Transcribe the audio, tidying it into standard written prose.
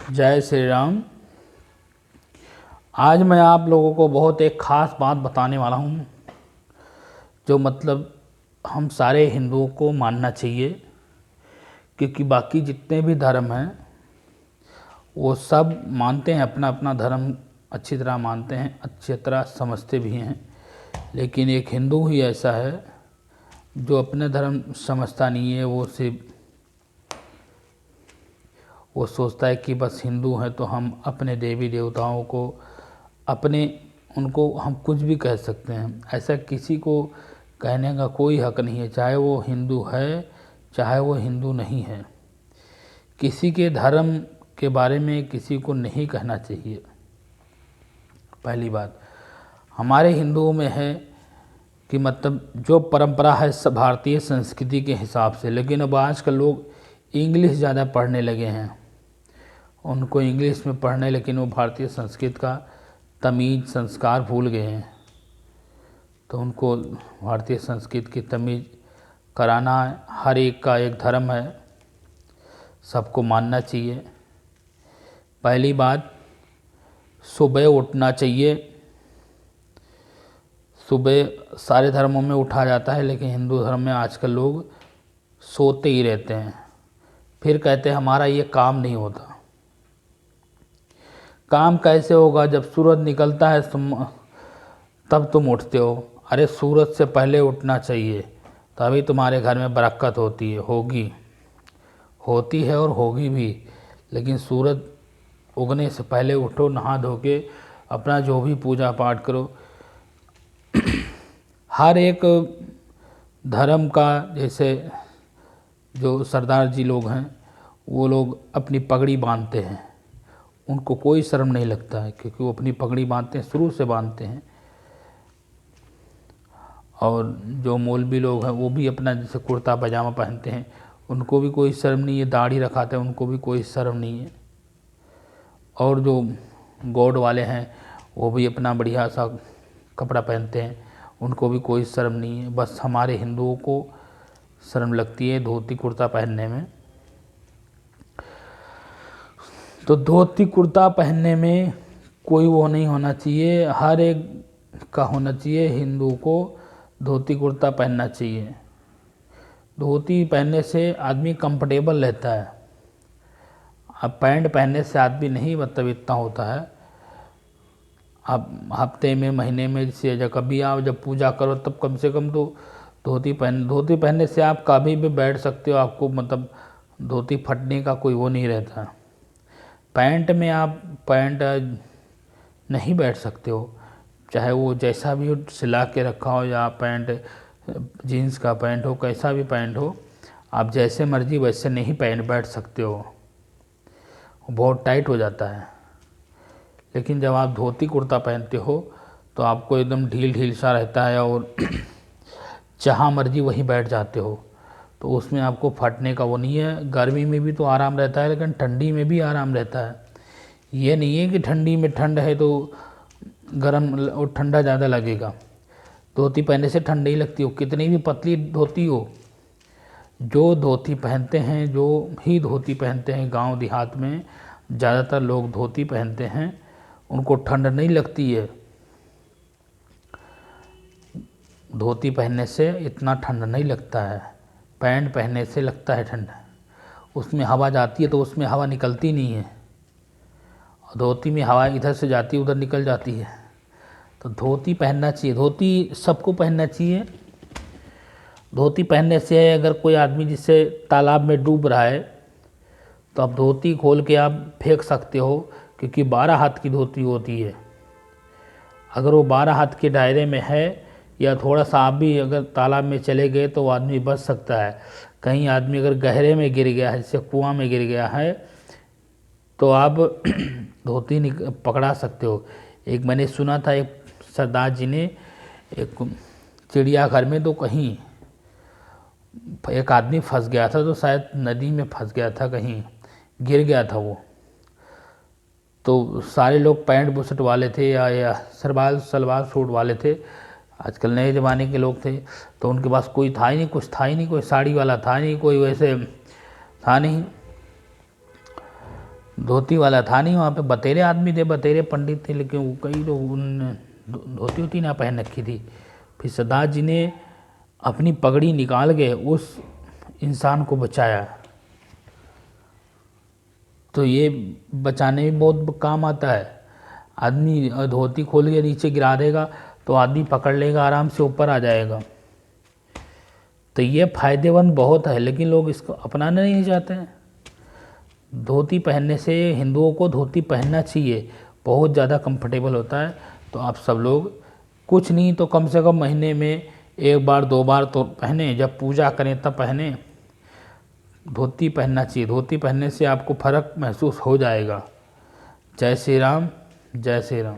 जय श्री राम। आज मैं आप लोगों को बहुत एक ख़ास बात बताने वाला हूँ, जो मतलब हम सारे हिंदुओं को मानना चाहिए, क्योंकि बाकी जितने भी धर्म हैं वो सब मानते हैं, अपना अपना धर्म अच्छी तरह मानते हैं, अच्छी तरह समझते भी हैं। लेकिन एक हिंदू ही ऐसा है जो अपने धर्म समझता नहीं है। वो सोचता है कि बस हिंदू हैं तो हम अपने देवी देवताओं को उनको हम कुछ भी कह सकते हैं। ऐसा किसी को कहने का कोई हक नहीं है, चाहे वो हिंदू है चाहे वो हिंदू नहीं है। किसी के धर्म के बारे में किसी को नहीं कहना चाहिए। पहली बात हमारे हिंदुओं में है कि मतलब जो परंपरा है सब भारतीय संस्कृति के हिसाब से, लेकिन अब आजकल लोग इंग्लिश ज़्यादा पढ़ने लगे हैं। उनको इंग्लिश में पढ़ने, लेकिन वो भारतीय संस्कृत का तमीज़ संस्कार भूल गए हैं। तो उनको भारतीय संस्कृत की तमीज़ कराना, हर एक का एक धर्म है, सबको मानना चाहिए। पहली बात, सुबह उठना चाहिए। सुबह सारे धर्मों में उठा जाता है, लेकिन हिंदू धर्म में आजकल लोग सोते ही रहते हैं। फिर कहते हैं हमारा ये काम नहीं होता। काम कैसे होगा? जब सूरज निकलता है तब तुम उठते हो। अरे सूरज से पहले उठना चाहिए, तभी तुम्हारे घर में बरकत होती है, होती है और होगी भी। लेकिन सूरज उगने से पहले उठो, नहा धो के अपना जो भी पूजा पाठ करो। हर एक धर्म का, जैसे जो सरदार जी लोग हैं वो लोग अपनी पगड़ी बांधते हैं, उनको कोई शर्म नहीं लगता है, क्योंकि वो अपनी पगड़ी बांधते हैं, शुरू से बांधते हैं। और जो मौलवी लोग हैं वो भी अपना जैसे कुर्ता पजामा पहनते हैं, उनको भी कोई शर्म नहीं है। दाढ़ी रखाते हैं, उनको भी कोई शर्म नहीं है। और जो गॉड वाले हैं वो भी अपना बढ़िया सा कपड़ा पहनते हैं, उनको भी कोई शर्म नहीं है। बस हमारे हिंदुओं को शर्म लगती है धोती कुर्ता पहनने में। तो धोती कुर्ता पहनने में कोई वो नहीं होना चाहिए, हर एक का होना चाहिए। हिंदू को धोती कुर्ता पहनना चाहिए। धोती पहनने से आदमी कंफर्टेबल रहता है। अब पैंट पहनने से आदमी नहीं मतलब इतना होता है। आप हफ्ते में, महीने में, जैसे जब कभी आप जब पूजा करो तब कम से कम तो धोती पहनने से आप कभी भी बैठ सकते हो। आपको मतलब धोती फटने का कोई वो नहीं रहता। पैंट में आप नहीं बैठ सकते हो, चाहे वो जैसा भी हो, सिला के रखा हो या पैंट जीन्स का पैंट हो, कैसा भी पैंट हो, आप जैसे मर्जी वैसे नहीं बैठ सकते हो, बहुत टाइट हो जाता है। लेकिन जब आप धोती कुर्ता पहनते हो तो आपको एकदम ढील सा रहता है और जहाँ मर्जी वहीं बैठ जाते हो। तो उसमें आपको फटने का वो नहीं है। गर्मी में भी तो आराम रहता है, लेकिन ठंडी में भी आराम रहता है। ये नहीं है कि ठंडी में ठंड है तो गर्म और ठंडा ज़्यादा लगेगा। धोती पहनने से ठंडी लगती हो, कितनी भी पतली धोती हो। जो धोती पहनते हैं, जो ही धोती पहनते हैं, गांव देहात में ज़्यादातर लोग धोती पहनते हैं, उनको ठंड नहीं लगती है। धोती पहनने से इतना ठंड नहीं लगता है, पैंट पहनने से लगता है ठंड। उसमें हवा जाती है तो उसमें हवा निकलती नहीं है। धोती में हवा इधर से जाती है उधर निकल जाती है। तो धोती पहनना चाहिए, धोती सबको पहनना चाहिए। धोती पहनने से अगर कोई आदमी जिससे तालाब में डूब रहा है तो आप धोती खोल के आप फेंक सकते हो, क्योंकि 12 हाथ की धोती होती है। अगर वो 12 हाथ के दायरे में है या थोड़ा सा आप भी अगर तालाब में चले गए तो आदमी बच सकता है। कहीं आदमी अगर गहरे में गिर गया है, जैसे कुआं में गिर गया है, तो आप धोती पकड़ा सकते हो। एक मैंने सुना था, एक सरदार जी ने एक चिड़ियाघर में तो कहीं एक आदमी फंस गया था, तो शायद नदी में फंस गया था, कहीं गिर गया था वो। तो सारे लोग पैंट बुशर्ट वाले थे या सलवार सूट वाले थे, आजकल नए ज़माने के लोग थे। तो उनके पास कोई था ही नहीं, कुछ था ही नहीं, कोई साड़ी वाला था नहीं, कोई वैसे था नहीं। धोती वाला था नहीं वहाँ पे, बतेरे आदमी थे, बतेरे पंडित थे, लेकिन वो कई लोग उन धोती होती ना पहन रखी थी। फिर सरदार जी ने अपनी पगड़ी निकाल के उस इंसान को बचाया। तो ये बचाने में बहुत काम आता है। आदमी धोती खोल के नीचे गिरा देगा तो आदमी पकड़ लेगा, आराम से ऊपर आ जाएगा। तो ये फायदेमंद बहुत है, लेकिन लोग इसको अपनाना नहीं चाहते हैं। धोती पहनने से, हिंदुओं को धोती पहनना चाहिए, बहुत ज़्यादा कंफर्टेबल होता है। तो आप सब लोग कुछ नहीं तो कम से कम महीने में 1 बार 2 बार तो पहने, जब पूजा करें तब पहने। धोती पहनना चाहिए, धोती पहनने से आपको फ़र्क महसूस हो जाएगा। जय श्री राम, जय श्री राम।